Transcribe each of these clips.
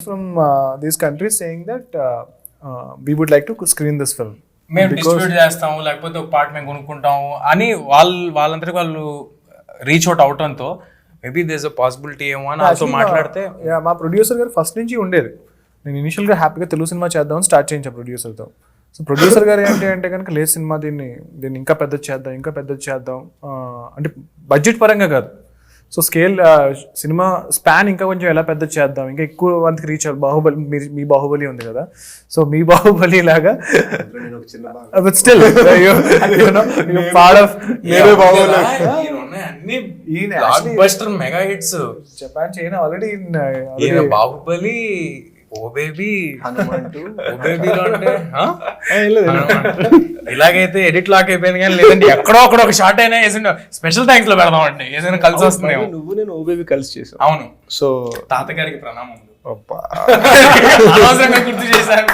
from these countries saying that we would like to screen this film. మేము distribute చేస్తాము లేకపోతే ఒక part మేము కొనుక్కుంటాము అని వాళ్ళందరికీ వాళ్ళు రీచ్ అవుట్ అవటంతో మేబీ దేస్ అ పాసిబిలిటీ ఏమో అని వాళ్ళతో మాట్లాడితే మా ప్రొడ్యూసర్ గారు ఫస్ట్ నుంచి ఉండేది. నేను ఇనిషియల్గా హ్యాపీగా తెలుగు సినిమా చేద్దామని స్టార్ట్ చేయించాను ప్రొడ్యూసర్తో. సో ప్రొడ్యూసర్ గారు ఏంటి అంటే కనుక లేదు సినిమా దీన్ని ఇంకా పెద్దది చేద్దాం అంటే బడ్జెట్ పరంగా కాదు, సో స్కేల్ సినిమా స్పాన్ ఇంకా కొంచెం ఎలా పెద్ద చేద్దాం, ఇంకా ఎక్కువ మందికి రీచ్ అవ్వాలి. బాహుబలి మీ బాహుబలి ఉంది కదా, సో మీ బాహుబలి లాగా still part of mega hits Japan China already Baahubali oh baby oh బేబీలో అంటే ఇలాగైతే ఎడిట్ లాక్ అయిపోయింది కానీ లేదంటే ఎక్కడో అక్కడ ఒక షార్ట్ అయినా వేసిండు స్పెషల్ థ్యాంక్స్ లో పెడదాం అంటే ఏదైనా కలిసి వస్తుంది. నువ్వు నేను ఓ బేబీ కలిసి చేసావు. అవును, సో తాతగారికి ప్రణామం. గుర్తు చేశాను.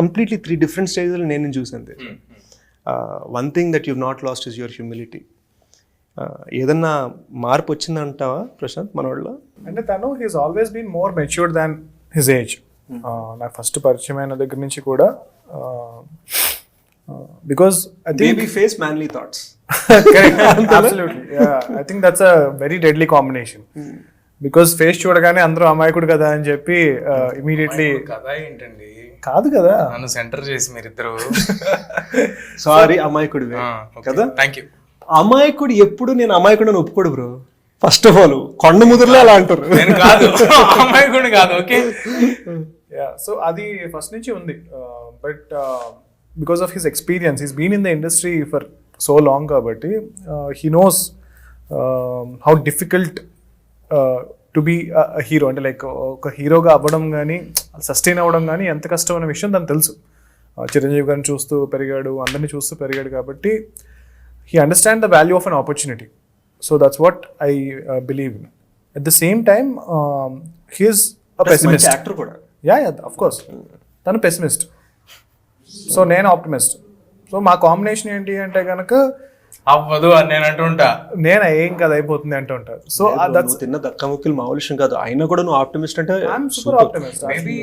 కంప్లీట్లీ 3 different stages నేను చూసాను. One thing that you not lost is your humility. ఏదన్నా మార్పు వచ్చిందంటావా ప్రశాంత్ మనోళ్ళలో? అంటే తను he's always been more matured than his age. నాకు ఫస్ట్ పరిచయం అయిన దగ్గర నుంచి కూడా because baby face manly thoughts. Absolutely, yeah. I think that's a very deadly combination. Because face చూడగానే అందరూ అమాయకుడు కదా అని చెప్పి ఇమీడియట్లీ కదా ఏంటండి కాదు కదా నన్ను సెంటర్ చేసి మీరిద్దరు సారీ అమాయకుడు కదా. Thank you. అమాయకుడు ఎప్పుడు నేను అమాయకుడు అని ఒప్పుకోడు బ్రో. ఫస్ట్ ఆఫ్ ఆల్ కొండ ముదురులో అలా అంటారు. నేను కాదు అమాయకుడు కాదు. ఓకే, సో అది ఫస్ట్ నుంచి ఉంది. But because of his experience he's been in the industry for so long కాబట్టి he knows how difficult to be hero. అంటే లైక్ ఒక హీరోగా అవ్వడం కానీ సస్టైన్ అవ్వడం కానీ ఎంత కష్టం అనే విషయం తనకు తెలుసు. చిరంజీవి గారిని చూస్తూ పెరిగాడు, అందరినీ చూస్తూ పెరిగాడు కాబట్టి he understands the value of an opportunity. So that's what I believe in. At the same time, he is a pessimist. Actor kuda. Yeah, of course. Tanu pessimist. So నేను optimist. So మా combination ఏంటి అంటే కనుక అవ్వదు అని నేను అంటుంటా, నేను ఏం కదా అయిపోతుంది అంటూ ఉంటారు. సో దట్స్ తిన్న దక్క ముక్కలు మామూలు విషయం కాదు. అయినా కూడా నువ్వు ఆప్టిమిస్ట్ అంటే ఐఎమ్ సూపర్ ఆప్టిమిస్ట్. మేబీ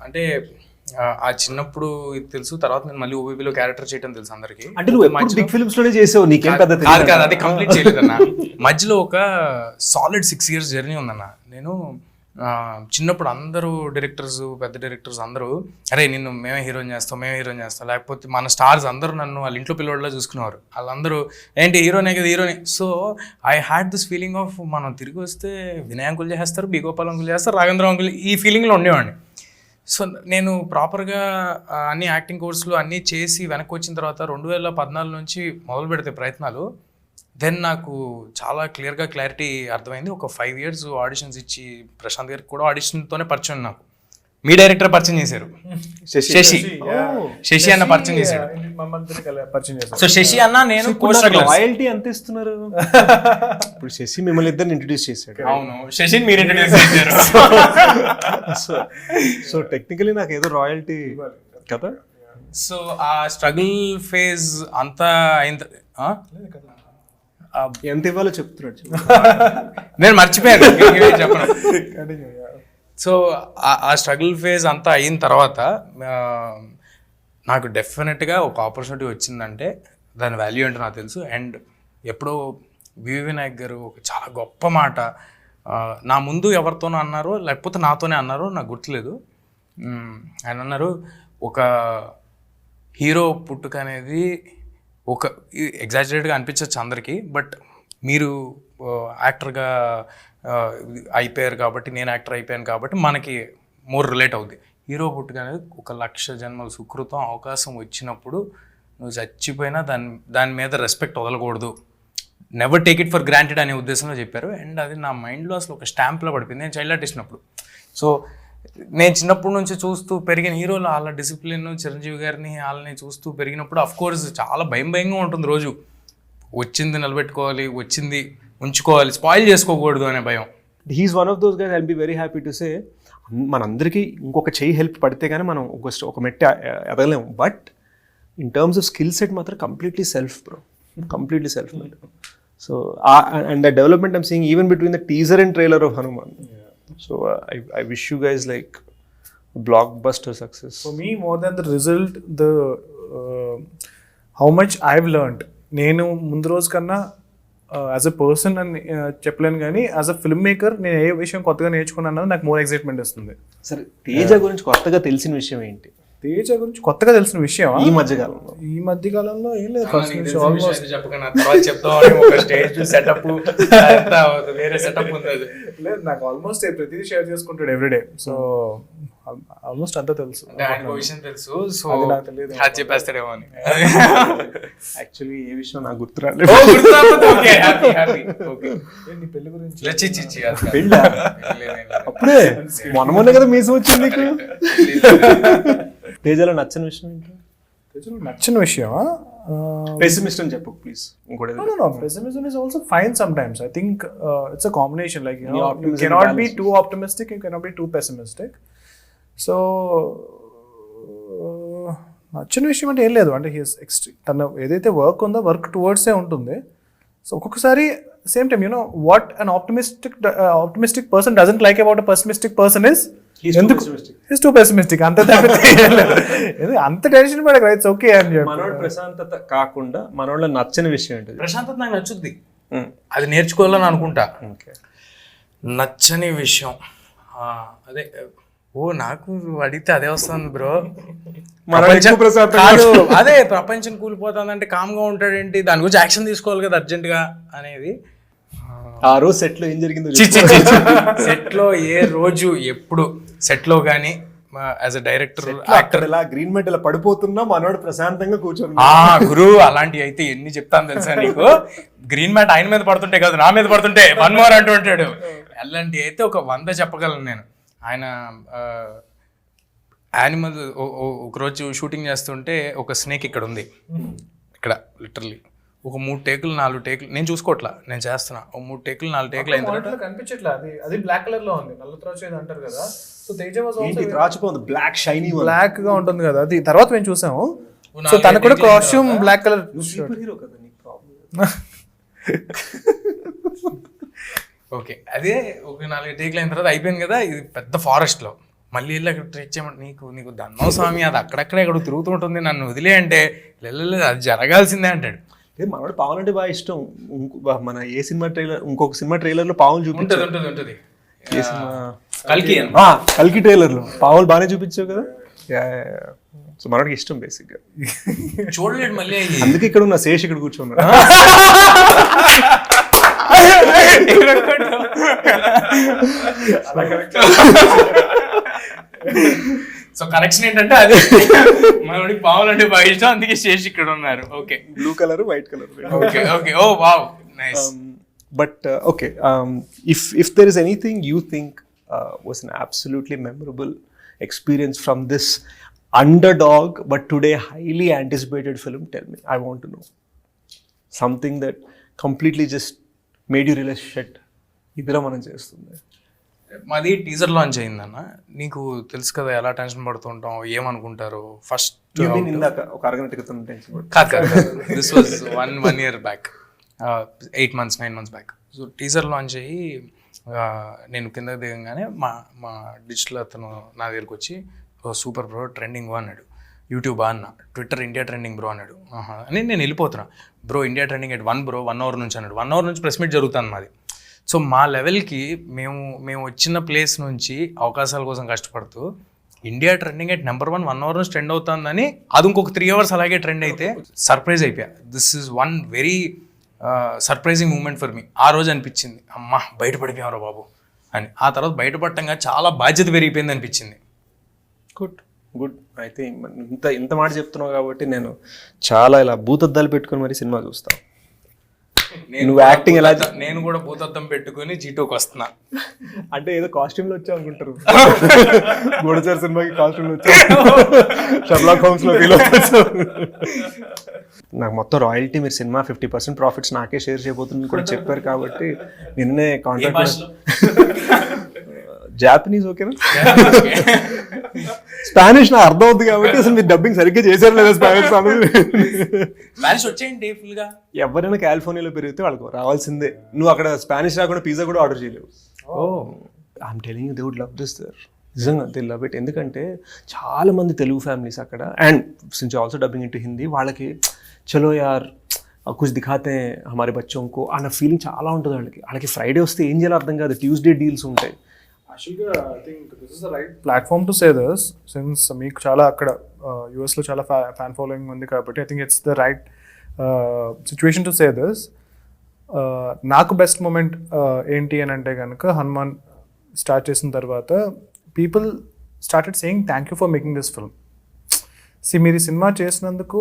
అంటే ఆ చిన్నప్పుడు ఇది తెలుసు, తర్వాత నేను మళ్ళీ ఓబీబీలో క్యారెక్టర్ చేయడం తెలుసు అందరికి. అంటే నువ్వు బిగ్ ఫిల్మ్స్ లోనే చేసావు, నీకేం పెద్ద కాదు అది కంప్లీట్ చేయలేదన్న. మధ్యలో ఒక సాలిడ్ 6 years జర్నీ ఉందన్న. నేను చిన్నప్పుడు అందరూ డైరెక్టర్స్, పెద్ద డైరెక్టర్స్ అందరూ అరే నిన్ను మేమే హీరోయిన్ చేస్తాం, లేకపోతే మన స్టార్స్ అందరూ నన్ను వాళ్ళ ఇంట్లో పిల్లవాళ్ళ చూసుకునేవారు. వాళ్ళందరూ ఏంటి హీరోనే కదా హీరోనే. So I had this feeling of మనం తిరిగి వస్తే వినయ్ అంకుల్ చేస్తారు, బి గోపాల్ అంకుల్ చేస్తారు, రాఘవేంద్ర అంకుల్, ఈ ఫీలింగ్లో ఉండేవాడిని. సో నేను ప్రాపర్గా అన్ని యాక్టింగ్ కోర్సులు అన్నీ చేసి వెనక్కి వచ్చిన తర్వాత 2014 నుంచి మొదలు పెడితే ప్రయత్నాలు, దెన్ నాకు చాలా క్లారిటీ అర్థమైంది. ఒక 5 years ఆడిషన్స్ ఇచ్చి ప్రశాంత్ గారికి కూడా ఆడిషన్తోనే పరిచయం. నాకు మీ డైరెక్టర్ పరిచయం చేశారు, శశి అన్న పరిచయం చేశాడు. సో శశి అన్న నేను రాయల్టీ ఎంత ఇస్తున్నారు? ఇప్పుడు శశి మిమ్మల్ని ఇద్దరిని ఇంట్రడ్యూస్ చేశాడు. అవును, శశిని మీరు ఇంట్రడ్యూస్ చేశారు. సో టెక్నికలీ నాకు ఏదో రాయల్టీ కదా. సో ఆ స్ట్రగుల్ ఫేజ్ అంతా అయింది. ఎంత ఇవ్వాలో చెప్తున్నాడు, నేను మర్చిపోయాను చెప్పను. సో ఆ స్ట్రగుల్ ఫేజ్ అంతా అయిన తర్వాత నాకు డెఫినెట్గా ఒక ఆపర్చునిటీ వచ్చిందంటే దాని వాల్యూ ఏంటో నాకు తెలుసు. అండ్ ఎప్పుడో వివి నాయక్ గారు ఒక చాలా గొప్ప మాట నా ముందు ఎవరితోనో అన్నారో లేకపోతే నాతోనే అన్నారో నాకు గుర్తులేదు. ఆయన అన్నారు, ఒక హీరో పుట్టుక అనేది ఒక ఎగ్జాజరేట్గా అనిపించవచ్చు అందరికీ, బట్ మీరు యాక్టర్గా అయిపోయారు కాబట్టి, నేను యాక్టర్ అయిపోయాను కాబట్టి మనకి మోర్ రిలేట్ అవుద్ది. హీరో పుట్టుక అనేది 1,00,000 జన్మల సుకృతం. అవకాశం వచ్చినప్పుడు నువ్వు చచ్చిపోయినా దాని మీద రెస్పెక్ట్ వదలకూడదు, never take it for granted అనే ఉద్దేశంలో చెప్పారు. అండ్ అది నా మైండ్లో అసలు ఒక స్టాంప్లో పడిపోయింది. నేను చైల్డ్ ఆర్టిస్ట్ ఉన్నప్పుడు. సో నేను చిన్నప్పటి నుంచి చూస్తూ పెరిగిన హీరోలు వాళ్ళ డిసిప్లిన్, చిరంజీవి గారిని వాళ్ళని చూస్తూ పెరిగినప్పుడు అఫ్కోర్స్ చాలా భయంగా ఉంటుంది. రోజు వచ్చింది నిలబెట్టుకోవాలి, వచ్చింది ఉంచుకోవాలి, స్పాయిల్ చేసుకోకూడదు అనే భయం. He's one of those guys. I'll be very happy to say మనందరికీ ఇంకొక చెయ్యి హెల్ప్ పడితే కానీ మనం ఒక మెట్టి ఎదగలేము. But in terms of skill set మాత్రం completely self bro, completely self made. So and the development I'm seeing even between the teaser and trailer of Hanuman, So I wish you guys like blockbuster success. For me, more than the result, the how much I've learned. నేను ముందు రోజు కన్నా as a person అని చెప్పలేను, కానీ as a film maker నేను ఏ విషయం కొత్తగా నేర్చుకున్నాను నాకు మోర్ ఎక్సైట్మెంట్ వస్తుంది. సరే, తేజ గురించి కొత్తగా తెలిసిన విషయం ఏంటి తేజ గురించి కొత్తగా తెలిసిన విషయం ఈ మధ్యకాలంలో? ఈ మధ్య కాలంలో ఏం లేదు. ఫస్ట్ నుంచి ఆల్మోస్ట్ చెప్పకన్నా తర్వాత చెప్తామని ఒక స్టేజ్ సెటప్ వేరే సెటప్ ఉంది. అది లేదు, నాకు ఆల్మోస్ట్ ప్రతిదీ షేర్ చేసుకుంటాడు ఎవ్రీడే. సో ఆల్మోస్ట్ అంతా తెలుసు. అంటే ఆయనకు విషయం తెలుసు, సో అది నాకు తెలియదు. అది చెప్పేస్తాడేమో అని. యాక్చువల్లీ ఏ విషయం నాకు గుర్తు రాలేదు. నీ పెళ్లి గురించి పెళ్ళా? అప్పుడే మొన్న కదా మీసం వచ్చింది నీకు. తేజలో నచ్చని విషయం ఏంటి? తేజలో నచ్చిన విషయమా? పెసిమిస్ట్ అని చెప్పు ప్లీజ్. ఇంకోటి No, pessimism is also fine sometimes. I think it's a combination. Like, you know, you optimism cannot be balance. too optimistic, you cannot be too pessimistic. So, నచ్చిన విషయం అంటే ఏం లేదు. అంటే తన ఏదైతే వర్క్ ఉందో వర్క్ టువర్డ్సే ఉంటుంది. సో ఒక్కొక్కసారి same time you know what an optimistic person doesn't like about a pessimistic person is ఎందుకు ఈస్ టూ పెసిమిస్టిక్. అంత అంత టెన్షన్ పడక, రైట్స్ ఓకే అని చెప్పి. మనోడు ప్రశాంతత కాకుండా మనోళ్ళ నచ్చని విషయం ఏంటి? ప్రశాంతత నాకు నచ్చుద్ది, అది నేర్చుకోవాలని అనుకుంటా. నచ్చని విషయం అదే, నాకు అడిగితే అదే వస్తుంది బ్రో. కాదు, అదే ప్రపంచం కూలిపోతుందంటే కామ్గా ఉంటాడేంటి, దాని గురించి యాక్షన్ తీసుకోవాలి కదా అర్జెంట్ గా అనేది. ఆ రోజు సెట్ లో ఏం జరిగిందో సెట్ లో ఏ రోజు ఎప్పుడు సెట్ లో గానీ యాజ్ అ డైరెక్టర్ యాక్టర్ ఇలా గ్రీన్ మెట్ ఇలా పడిపోతున్నా మనోడు ప్రశాంతంగా కూర్చొని గురు అలాంటివి అయితే ఎన్ని చెప్తాను తెలుసా నీకు. గ్రీన్ మ్యాట్ ఆయన మీద పడుతుంటే కాదు నా మీద పడుతుంటే వన్ మోర్ అంటూ ఉంటాడు. అలాంటివి అయితే ఒక 100 చెప్పగలను నేను. ఆయన యానిమల్ ఒకరోజు షూటింగ్ చేస్తుంటే ఒక స్నేక్ ఇక్కడ ఉంది, ఇక్కడ లిటరల్లీ ఒక 3 టేకులు 4 టేకులు నేను చూసుకోవట్లా, నేను చేస్తున్నా. ఒక 3 టేకులు 4 టేకులు అయిన తర్వాత కనిపించట్లా, అది బ్లాక్ కలర్ లో ఉంది, నల్ల త్రాచు అంటారు కదా. సో తేజ వాస్ ఆల్సో త్రాచుపోయింది, బ్లాక్ షైనీ బ్లాక్ గా ఉంటుంది కదా, అది తర్వాత మేము చూసాము. సో తనకు కూడా కాస్ట్యూమ్ బ్లాక్ కలర్. హీరో కదా, నీకు ప్రాబ్లం. ఓకే, అదే ఒక 4 టేకులు అయిన తర్వాత అయిపోయింది కదా. ఇది పెద్ద ఫారెస్ట్ లో మళ్ళీ వెళ్ళి అక్కడ ట్రీట్ చేయమంటే నీకు దన్నో స్వామి, అది అక్కడక్కడే ఇక్కడ తిరుగుతుంటుంది, నన్ను వదిలే అంటే లేదు అది జరగాల్సిందే అంటాడు. మనోడు పావులు అంటే బాగా ఇష్టం. మన ఏ సినిమా ట్రైలర్, ఇంకొక సినిమా ట్రైలర్ లో పావులు చూపించారు. ఉంటుంది ఏ సినిమా? కల్కి ట్రైలర్ లో పావులు బాగానే చూపించావు కదా. సో మనోడికి ఇష్టం బేసిక్ గా. చూడలేడు మళ్ళీ, అందుకే ఇక్కడ ఉన్న శేష్ ఇక్కడ కూర్చున్నాడు. సో కనెక్షన్ ఏంటంటే అది మనోడికి పావులు అంటే బాగా ఇష్టం, అందుకే శేష్ ఇక్కడ ఉన్నారు. Okay, blue colour white colour. Okay okay, oh wow, nice. But okay, if there is anything you think was an absolutely memorable experience from this underdog but today highly anticipated film, tell me. I want to know something that completely just made you realize shit, idra manam chestundi. మాది teaser launch అయిందన్న, నీకు తెలుసు కదా ఎలా tension పడుతుంటాం, ఏమనుకుంటారు first. ఇందాక ఒక అరగంట క్రితం టెన్షన్ కాదు, this was one year back, 8 months 9 months back. So teaser launch అయ్యి నేను కింద దిగంగానే మా డిజిటల్ అతను నా దగ్గరికి వచ్చి సూపర్ బ్రో ట్రెండింగ్ అన్నాడు. యూట్యూబ్ అన్న, ట్విట్టర్ ఇండియా ట్రెండింగ్ బ్రో అన్నాడు. అని నేను వెళ్ళిపోతున్నా. Bro India trending at 1 bro 1 hour నుంచి అన్నాడు. 1 hour నుంచి ప్రెస్ మీట్ జరుగుతుంది మాది. సో మా లెవెల్కి మేము వచ్చిన ప్లేస్ నుంచి అవకాశాల కోసం కష్టపడుతూ India trending at number 1 hour నుంచి ట్రెండ్ అవుతుందని అది ఇంకొక 3 hours అలాగే ట్రెండ్ అయితే సర్ప్రైజ్ అయిపోయా. This is one very surprising moment for me. ఆ రోజు అనిపించింది అమ్మా బయటపడిపోయారు బాబు అని. ఆ తర్వాత బయటపడటంగా చాలా బాధ్యత పెరిగిపోయింది అనిపించింది. గుడ్. అయితే ఇంత మాట చెప్తున్నావు కాబట్టి నేను చాలా ఇలా భూతద్దాలు పెట్టుకుని మరి సినిమా చూస్తాను. నువ్వు యాక్టింగ్ ఎలా? నేను కూడా భూతద్దం పెట్టుకుని G2కి వస్తున్నా. అంటే ఏదో కాస్ట్యూమ్ లో వచ్చావు అనుకుంటారు. గూఢచారి సినిమాకి కాస్ట్యూమ్ లో వచ్చావు, షర్లాక్ హోమ్స్ లో ఫీల్ అవుతావు. నాకు మొత్తం రాయల్టీ మీరు సినిమా 50% ప్రాఫిట్స్ నాకే షేర్ చేయబోతుంది కూడా చెప్పారు కాబట్టి నిన్నే కాంటాక్ట్. జాపనీస్ ఓకేనా? స్పానిష్ నా అర్థం అవుతుంది కాబట్టి అసలు మీరు డబ్బింగ్ సరిగ్గా చేశారు లేదా స్పానిష్ వచ్చేయండి ఫుల్ గా. ఎవరైనా కాలిఫోర్నియాలో పెరిగితే వాళ్ళకు రావాల్సిందే. నువ్వు అక్కడ స్పానిష్ రాకుండా పిజ్జా కూడా ఆర్డర్ చేయలేవు. I'm telling you they would love this there. నిజంగా దే లవ్ ఇట్. ఎందుకంటే చాలా మంది తెలుగు ఫ్యామిలీస్ అక్కడ, and since also dubbing into Hindi, వాళ్ళకి చలో యార్ కుछ दिखाते हैं हमारे बच्चों को అన్న ఫీలింగ్ చాలా ఉంటుంది వాళ్ళకి ఫ్రైడే వస్తే ఏం చేయాలో అర్థం కాదు, ట్యూస్డే డీల్స్ ఉంటాయి. యాక్చువల్గా I think this is the right platform to say this, since మీకు చాలా అక్కడ యూఎస్లో చాలా ఫ్యాన్ ఫాలోయింగ్ ఉంది కాబట్టి I think it's the right situation to say this. నాకు బెస్ట్ మూమెంట్ ఏంటి అని అంటే కనుక, హనుమాన్ స్టార్ట్ చేసిన తర్వాత people started saying thank you for making this film. మీరు ఈ సినిమా చేసినందుకు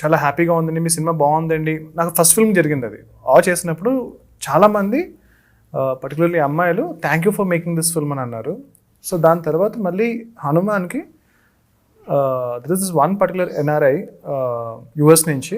చాలా హ్యాపీగా ఉందండి, మీ సినిమా బాగుందండి. నాకు ఫస్ట్ ఫిల్మ్ జరిగింది అది. చేసినప్పుడు చాలామంది పర్టికులర్లీ అమ్మాయిలు thank you for making this film అని అన్నారు. సో దాని తర్వాత మళ్ళీ హనుమాన్కి this is one particular NRI US నుంచి